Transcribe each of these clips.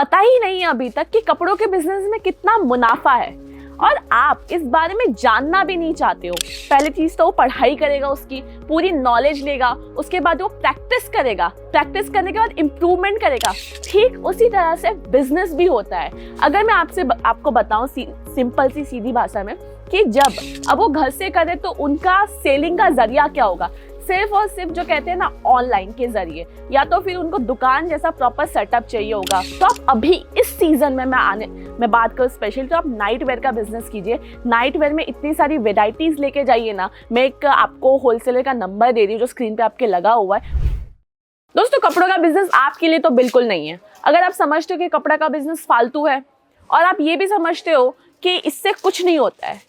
पता ही नहीं है अभी तक कि कपड़ों के बिजनेस में कितना मुनाफा है और आप इस बारे में जानना भी नहीं चाहते हो। पहली चीज तो वो पढ़ाई करेगा, उसकी पूरी नॉलेज लेगा, उसके बाद वो प्रैक्टिस करेगा, प्रैक्टिस करने के बाद इम्प्रूवमेंट करेगा। ठीक उसी तरह से बिजनेस भी होता है। अगर मैं आपको बताऊं सिंपल सी सीधी भाषा में कि जब अब वो घर से करे तो उनका सेलिंग का जरिया क्या होगा, सिर्फ और सिर्फ जो कहते हैं ना ऑनलाइन के जरिए, या तो फिर उनको दुकान जैसा प्रॉपर सेटअप चाहिए होगा। तो आप अभी इस सीजन में मैं बात करूँ स्पेशल, तो आप नाइट वेयर का बिजनेस कीजिए। नाइट वेयर में इतनी सारी वेराइटीज लेके जाइए ना। मैं एक आपको होलसेलर का नंबर दे रही हूँ जो स्क्रीन पे आपके लगा हुआ है। दोस्तों, कपड़ों का बिजनेस आपके लिए तो बिल्कुल नहीं है। अगर आप समझते हो कि कपड़ा का बिजनेस फालतू है और आप ये भी समझते हो कि इससे कुछ नहीं होता है,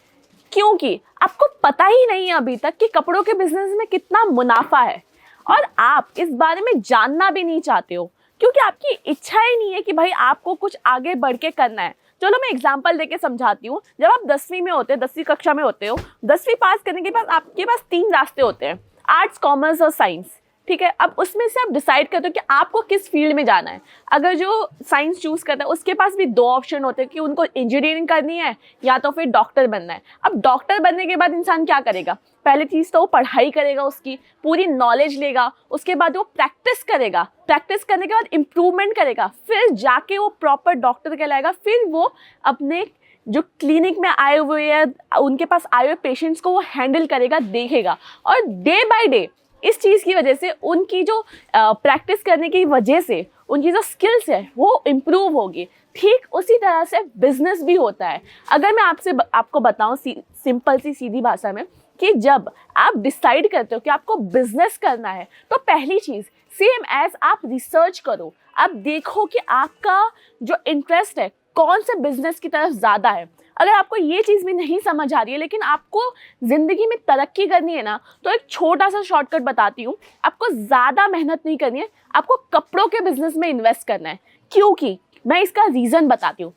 क्योंकि आपको पता ही नहीं है अभी तक कि कपड़ों के बिजनेस में कितना मुनाफा है और आप इस बारे में जानना भी नहीं चाहते हो, क्योंकि आपकी इच्छा ही नहीं है कि भाई आपको कुछ आगे बढ़ के करना है। चलो मैं एग्जांपल देके समझाती हूँ। जब आप 10वीं में होते हो, 10वीं कक्षा में होते हो, 10वीं पास करने के बाद आपके पास 3 रास्ते होते हैं, आर्ट्स, कॉमर्स और साइंस। ठीक है, अब उसमें से आप डिसाइड करते हो कि आपको किस फील्ड में जाना है। अगर जो साइंस चूज करता है उसके पास भी 2 ऑप्शन होते हैं कि उनको इंजीनियरिंग करनी है या तो फिर डॉक्टर बनना है। अब डॉक्टर बनने के बाद इंसान क्या करेगा, पहली चीज तो वो पढ़ाई करेगा, उसकी पूरी नॉलेज लेगा, उसके बाद वो प्रैक्टिस करेगा, प्रैक्टिस करने के बाद इम्प्रूवमेंट करेगा, फिर जाके वो प्रॉपर डॉक्टर कहलाएगा। फिर वो अपने जो क्लिनिक में आए हुए या उनके पास आए हुए पेशेंट्स को वो हैंडल करेगा, देखेगा, और डे बाय डे इस चीज़ की वजह से उनकी जो प्रैक्टिस करने की वजह से उनकी जो स्किल्स है वो इम्प्रूव होगी। ठीक उसी तरह से बिजनेस भी होता है। अगर मैं आपको बताऊं सिंपल सी सीधी भाषा में कि जब आप डिसाइड करते हो कि आपको बिजनेस करना है तो पहली चीज़ सेम एज आप रिसर्च करो। आप देखो कि आपका जो इंटरेस्ट है कौन से बिजनेस की तरफ ज़्यादा है। अगर आपको ये चीज़ भी नहीं समझ आ रही है लेकिन आपको ज़िंदगी में तरक्की करनी है ना, तो एक छोटा सा शॉर्टकट बताती हूँ। आपको ज़्यादा मेहनत नहीं करनी है, आपको कपड़ों के बिजनेस में इन्वेस्ट करना है। क्योंकि मैं इसका रीज़न बताती हूँ।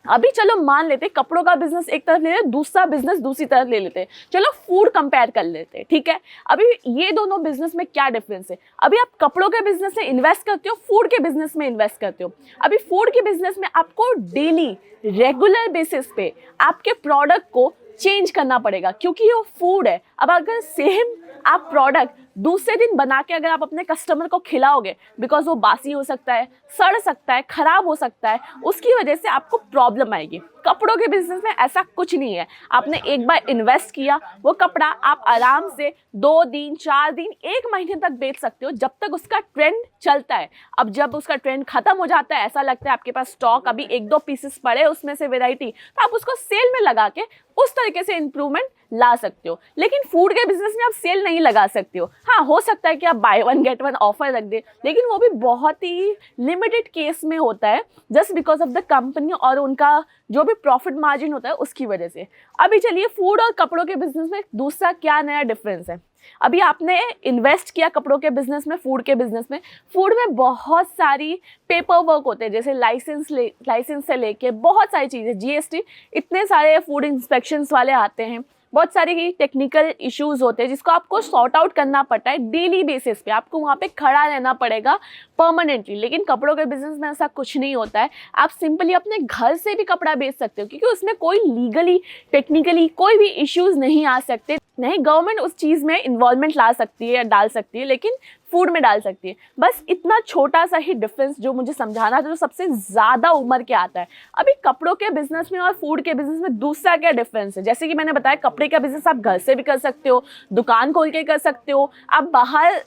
अभी चलो मान लेते कपड़ों का बिजनेस एक तरफ ले लेते, दूसरा बिजनेस दूसरी तरफ ले लेते, चलो फूड कंपेयर कर लेते। ठीक है, अभी ये दोनों बिजनेस में क्या डिफरेंस है। अभी आप कपड़ों के बिजनेस में इन्वेस्ट करते हो, फूड के बिजनेस में इन्वेस्ट करते हो। अभी फूड के बिजनेस में आपको डेली रेगुलर बेसिस पे आपके प्रोडक्ट को चेंज करना पड़ेगा, क्योंकि ये फूड है। अब अगर सेम आप प्रोडक्ट दूसरे दिन बना के अगर आप अपने कस्टमर को खिलाओगे, बिकॉज वो बासी हो सकता है, सड़ सकता है, खराब हो सकता है, उसकी वजह से आपको प्रॉब्लम आएगी। कपड़ों के बिजनेस में ऐसा कुछ नहीं है। आपने एक बार इन्वेस्ट किया, वो कपड़ा आप आराम से 2 दिन, 4 दिन, 1 महीने तक बेच सकते हो, जब तक उसका ट्रेंड चलता है। अब जब उसका ट्रेंड खत्म हो जाता है, ऐसा लगता है आपके पास स्टॉक अभी 1-2 पीसेस पड़े उसमें से वैरायटी, तो आप उसको सेल में लगा के उस तरीके से इम्प्रूवमेंट ला सकते हो। लेकिन फूड के बिजनेस में आप सेल नहीं लगा सकते हो। हाँ, हो सकता है कि आप बाय 1 गेट 1 ऑफर रख दे, लेकिन वो भी बहुत ही लिमिटेड केस में होता है, just because of the company और उनका जो भी प्रॉफिट मार्जिन होता है उसकी वजह से। अभी चलिए फूड और कपड़ों के बिजनेस में दूसरा क्या नया डिफरेंस है। अभी आपने इन्वेस्ट किया कपड़ों के बिजनेस में, फूड के बिजनेस में। फूड में बहुत सारी पेपर वर्क होते हैं, जैसे लाइसेंस से लेके बहुत सारी चीज़ें, जीएसटी, इतने सारे फूड इंस्पेक्शंस वाले आते हैं, बहुत सारे टेक्निकल इश्यूज होते हैं जिसको आपको सॉर्ट आउट करना पड़ता है डेली बेसिस पे। आपको वहाँ पे खड़ा रहना पड़ेगा परमानेंटली। लेकिन कपड़ों के बिजनेस में ऐसा कुछ नहीं होता है। आप सिंपली अपने घर से भी कपड़ा बेच सकते हो, क्योंकि उसमें कोई लीगली, टेक्निकली कोई भी इश्यूज नहीं आ सकते। नहीं, गवर्नमेंट उस चीज़ में इन्वॉल्वमेंट ला सकती है या डाल सकती है, लेकिन फूड में डाल सकती है। बस इतना छोटा सा ही डिफरेंस जो मुझे समझाना था, जो सबसे ज़्यादा उम्र के आता है। अभी कपड़ों के बिजनेस में और फूड के बिजनेस में दूसरा क्या डिफरेंस है, जैसे कि मैंने बताया, कपड़े का बिजनेस आप घर से भी कर सकते हो, दुकान खोल के कर सकते हो, आप बाहर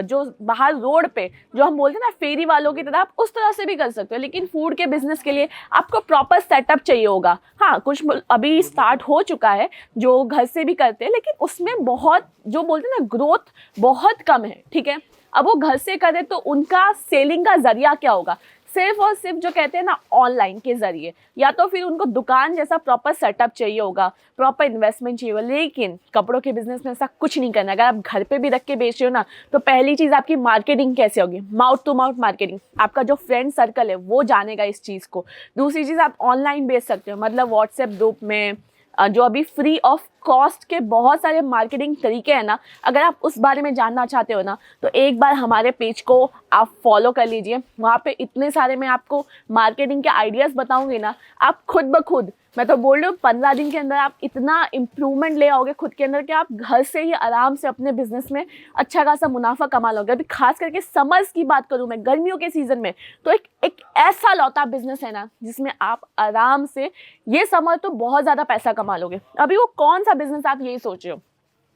जो बाहर रोड पे जो हम बोलते हैं ना फेरी वालों की तरह, आप उस तरह से भी कर सकते हो। लेकिन फूड के बिजनेस के लिए आपको प्रॉपर सेटअप चाहिए होगा। हाँ, कुछ अभी स्टार्ट हो चुका है जो घर से भी करते हैं, लेकिन उसमें बहुत जो बोलते हैं ना ग्रोथ बहुत कम है। ठीक है, अब वो घर से करे तो उनका सेलिंग का जरिया क्या होगा, सिर्फ और सिर्फ जो कहते हैं ना ऑनलाइन के जरिए, या तो फिर उनको दुकान जैसा प्रॉपर सेटअप चाहिए होगा, प्रॉपर इन्वेस्टमेंट चाहिए होगा। लेकिन कपड़ों के बिजनेस में ऐसा कुछ नहीं करना। अगर आप घर पे भी रख के बेच रहे हो ना, तो पहली चीज़ आपकी मार्केटिंग कैसे होगी, माउथ टू माउथ मार्केटिंग, आपका जो फ्रेंड सर्कल है वो जानेगा इस चीज़ को। दूसरी चीज़, आप ऑनलाइन बेच सकते हो, मतलब व्हाट्सएप ग्रुप में, जो अभी फ्री ऑफ कॉस्ट के बहुत सारे मार्केटिंग तरीके हैं ना, अगर आप उस बारे में जानना चाहते हो ना, तो एक बार हमारे पेज को आप फॉलो कर लीजिए। वहाँ पे इतने सारे मैं आपको मार्केटिंग के आइडियाज़ बताऊंगी ना, आप खुद ब खुद, मैं तो बोल रही हूँ 15 दिन के अंदर आप इतना इम्प्रूवमेंट ले आओगे खुद के अंदर कि आप घर से ही आराम से अपने बिजनेस में अच्छा खासा मुनाफा कमा लोगे। अभी खास करके समर्स की बात करूँ मैं, गर्मियों के सीज़न में, तो एक ऐसा लौता बिजनेस है ना जिसमें आप आराम से ये समर तो बहुत ज़्यादा पैसा कमा लोगे। अभी वो कौन सा बिजनेस आप यही सोच रहे हो,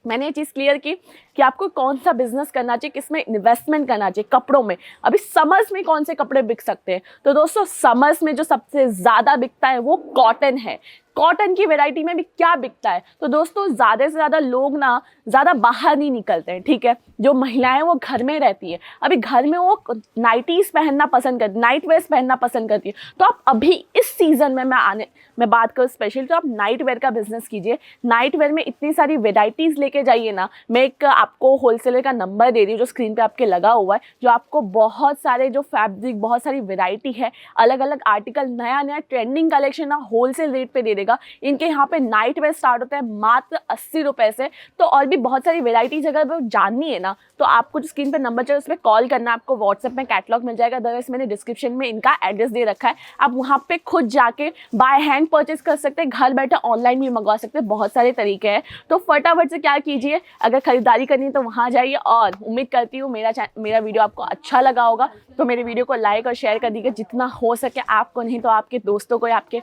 मैंने ये चीज़ क्लियर की कि आपको कौन सा बिजनेस करना चाहिए, किसमें इन्वेस्टमेंट करना चाहिए। कपड़ों में अभी समर्स में कौन से कपड़े बिक सकते हैं, तो दोस्तों समर्स में जो सबसे ज़्यादा बिकता है वो कॉटन है। कॉटन की वैरायटी में भी क्या बिकता है, तो दोस्तों ज़्यादा से ज़्यादा लोग ना ज़्यादा बाहर नहीं निकलते हैं, ठीक है। जो महिलाएं वो घर में रहती है, अभी घर में वो नाइटीज़ पहनना पसंद करती, नाइट वेयर्स पहनना पसंद करती है। तो आप अभी इस सीज़न में मैं बात करूँ स्पेशल, तो आप नाइट वेयर का बिजनेस कीजिए। नाइट वेयर में इतनी सारी वेराइटीज़ लेके जाइए ना, मैं एक आपको होलसेलर का नंबर दे रही हूँ जो स्क्रीन पे आपके लगा हुआ है, जो आपको बहुत सारे जो फैब्रिक, बहुत सारी वेराइटी है, अलग अलग आर्टिकल, नया नया ट्रेंडिंग कलेक्शन ना होलसेल रेट पे दे देगा। इनके यहाँ पे नाइट वेयर स्टार्ट होता है मात्र 80 रुपये से। तो और भी बहुत सारी वेराइटीज अगर वो जाननी है ना, तो आपको जो स्क्रीन पे नंबर चाहिए उस पर कॉल करना, आपको व्हाट्सएप में कैटलॉग मिल जाएगा। अदरवाइज मैंने डिस्क्रिप्शन में इनका एड्रेस दे रखा है, आप वहाँ पे खुद जाके बाय हैंड परचेज कर सकते हैं, घर बैठे ऑनलाइन भी मंगवा सकते हैं, बहुत सारे तरीके हैं। तो फटाफट से क्या कीजिए, अगर खरीदारी करनी है तो वहाँ जाइए। और उम्मीद करती हूँ मेरा वीडियो आपको अच्छा लगा होगा, तो मेरे वीडियो को लाइक और शेयर कर दीजिए जितना हो सके, आपको नहीं तो आपके दोस्तों को या आपके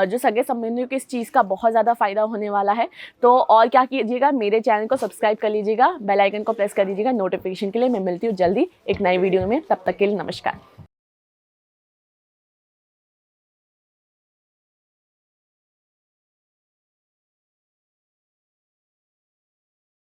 जो सगे संबंधियों को इस चीज़ का बहुत ज़्यादा फ़ायदा होने वाला है। तो और क्या कीजिएगा, मेरे चैनल को सब्सक्राइब कर लीजिएगा, बेल आइकन को प्रेस कर दीजिएगा नोटिफिकेशन के लिए। मैं मिलती हूँ जल्दी एक नई वीडियो में, तब तक के लिए नमस्कार।